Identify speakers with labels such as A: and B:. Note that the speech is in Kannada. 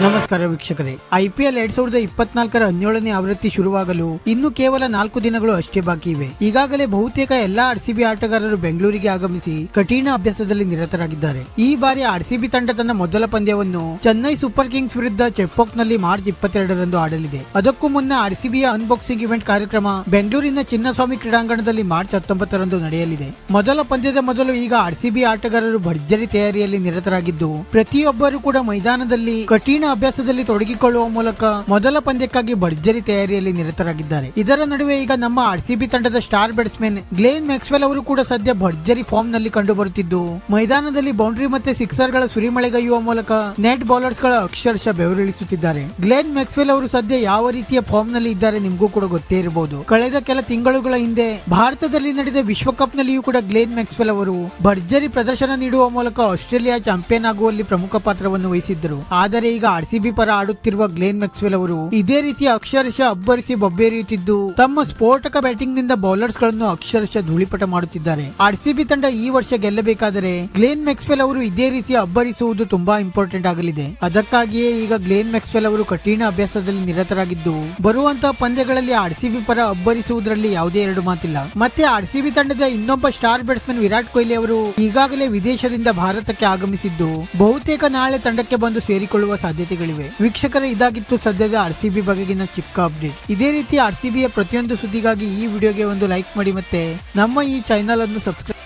A: ನಮಸ್ಕಾರ ವೀಕ್ಷಕರೇ, IPL 2024ರ 17ನೇ ಆವೃತ್ತಿ ಶುರುವಾಗಲು ಇನ್ನು ಕೇವಲ 4 ದಿನಗಳು ಅಷ್ಟೇ ಬಾಕಿ ಇವೆ. ಈಗಾಗಲೇ ಬಹುತೇಕ ಎಲ್ಲಾ RCB ಆಟಗಾರರು ಬೆಂಗಳೂರಿಗೆ ಆಗಮಿಸಿ ಕಠಿಣ ಅಭ್ಯಾಸದಲ್ಲಿ ನಿರತರಾಗಿದ್ದಾರೆ. ಈ ಬಾರಿ RCB ತಂಡ ತನ್ನ ಮೊದಲ ಪಂದ್ಯವನ್ನು ಚೆನ್ನೈ ಸೂಪರ್ ಕಿಂಗ್ಸ್ ವಿರುದ್ಧ ಚೆಪೋಕ್ನಲ್ಲಿ ಮಾರ್ಚ್ 22ರಂದು ಆಡಲಿದೆ. ಅದಕ್ಕೂ ಮುನ್ನ RCBಯ ಅನ್ಬಾಕ್ಸಿಂಗ್ ಇವೆಂಟ್ ಕಾರ್ಯಕ್ರಮ ಬೆಂಗಳೂರಿನ ಚಿನ್ನಸ್ವಾಮಿ ಕ್ರೀಡಾಂಗಣದಲ್ಲಿ ಮಾರ್ಚ್ 19ರಂದು ನಡೆಯಲಿದೆ. ಮೊದಲ ಪಂದ್ಯದ ಮೊದಲು ಈಗ RCB ಆಟಗಾರರು ಭರ್ಜರಿ ತಯಾರಿಯಲ್ಲಿ ನಿರತರಾಗಿದ್ದು, ಪ್ರತಿಯೊಬ್ಬರು ಕೂಡ ಮೈದಾನದಲ್ಲಿ ಕಠಿಣ ಅಭ್ಯಾಸದಲ್ಲಿ ತೊಡಗಿಕೊಳ್ಳುವ ಮೂಲಕ ಮೊದಲ ಪಂದ್ಯಕ್ಕಾಗಿ ಭರ್ಜರಿ ತಯಾರಿಯಲ್ಲಿ ನಿರತರಾಗಿದ್ದಾರೆ. ಇದರ ನಡುವೆ ಈಗ ನಮ್ಮ RCB ತಂಡದ ಸ್ಟಾರ್ ಬ್ಯಾಟ್ಸ್ಮನ್ ಗ್ಲೇನ್ ಮ್ಯಾಕ್ಸ್ವೆಲ್ ಅವರು ಕೂಡ ಸದ್ಯ ಭರ್ಜರಿ ಫಾರ್ಮ್ ನಲ್ಲಿ ಕಂಡು ಬರುತ್ತಿದ್ದು, ಮೈದಾನದಲ್ಲಿ ಬೌಂಡ್ರಿ ಮತ್ತೆ ಸಿಕ್ಸರ್ ಗಳ ಸುರಿಮಳೆಗೈಯುವ ಮೂಲಕ ನೆಟ್ ಬೌಲರ್ಸ್ ಗಳ ಅಕ್ಷರಶಃ ಬೆವರಿಳಿಸುತ್ತಿದ್ದಾರೆ. ಗ್ಲೇನ್ ಮ್ಯಾಕ್ಸ್ವೆಲ್ ಅವರು ಸದ್ಯ ಯಾವ ರೀತಿಯ ಫಾರ್ಮ್ ನಲ್ಲಿ ಇದ್ದಾರೆ ನಿಮಗೂ ಕೂಡ ಗೊತ್ತೇ ಇರಬಹುದು. ಕಳೆದ ಕೆಲ ತಿಂಗಳುಗಳ ಹಿಂದೆ ಭಾರತದಲ್ಲಿ ನಡೆದ ವಿಶ್ವಕಪ್ ನಲ್ಲಿಯೂ ಕೂಡ ಗ್ಲೇನ್ ಮ್ಯಾಕ್ಸ್ವೆಲ್ ಅವರು ಭರ್ಜರಿ ಪ್ರದರ್ಶನ ನೀಡುವ ಮೂಲಕ ಆಸ್ಟ್ರೇಲಿಯಾ ಚಾಂಪಿಯನ್ ಆಗುವಲ್ಲಿ ಪ್ರಮುಖ ಪಾತ್ರವನ್ನು ವಹಿಸಿದ್ದರು. ಆದರೆ ಈಗ RCB ಪರ ಆಡುತ್ತಿರುವ ಗ್ಲೇನ್ ಮ್ಯಾಕ್ಸ್ವೆಲ್ ಅವರು ಇದೇ ರೀತಿಯ ಅಕ್ಷರಶಃ ಅಬ್ಬರಿಸಿ ಬೊಬ್ಬೆರಿಯುತ್ತಿದ್ದು, ತಮ್ಮ ಸ್ಫೋಟಕ ಬ್ಯಾಟಿಂಗ್ ನಿಂದ ಬೌಲರ್ಸ್ ಗಳನ್ನು ಅಕ್ಷರಶಃ ಧೂಳಿಪಟ ಮಾಡುತ್ತಿದ್ದಾರೆ. RCB ತಂಡ ಈ ವರ್ಷ ಗೆಲ್ಲಬೇಕಾದರೆ ಗ್ಲೇನ್ ಮ್ಯಾಕ್ಸ್ವೆಲ್ ಅವರು ಇದೇ ರೀತಿಯ ಅಬ್ಬರಿಸುವುದು ತುಂಬಾ ಇಂಪಾರ್ಟೆಂಟ್ ಆಗಲಿದೆ. ಅದಕ್ಕಾಗಿಯೇ ಈಗ ಗ್ಲೇನ್ ಮ್ಯಾಕ್ಸ್ವೆಲ್ ಅವರು ಕಠಿಣ ಅಭ್ಯಾಸದಲ್ಲಿ ನಿರತರಾಗಿದ್ದು, ಬರುವಂತಹ ಪಂದ್ಯಗಳಲ್ಲಿ RCB ಪರ ಅಬ್ಬರಿಸುವುದರಲ್ಲಿ ಯಾವುದೇ ಎರಡು ಮಾತಿಲ್ಲ. ಮತ್ತೆ RCB ತಂಡದ ಇನ್ನೊಬ್ಬ ಸ್ಟಾರ್ ಬ್ಯಾಟ್ಸ್ಮನ್ ವಿರಾಟ್ ಕೊಹ್ಲಿ ಅವರು ಈಗಾಗಲೇ ವಿದೇಶದಿಂದ ಭಾರತಕ್ಕೆ ಆಗಮಿಸಿದ್ದು, ಬಹುತೇಕ ನಾಳೆ ತಂಡಕ್ಕೆ ಬಂದು ಸೇರಿಕೊಳ್ಳುವ ಸಾಧ್ಯತೆಗಳಿವೆ. ವೀಕ್ಷಕರೇ, ಇದಾಗಿತ್ತು ಸದ್ಯದ RCB ಬಗೆಗಿನ ಚಿಕ್ಕ ಅಪ್ಡೇಟ್. ಇದೇ ರೀತಿ RCBಯ ಪ್ರತಿಯೊಂದು ಸುದ್ದಿಗಾಗಿ ಈ ವಿಡಿಯೋಗೆ ಒಂದು ಲೈಕ್ ಮಾಡಿ ಮತ್ತೆ ನಮ್ಮ ಈ ಚಾನೆಲ್ ಅನ್ನು ಸಬ್ಸ್ಕ್ರೈಬ್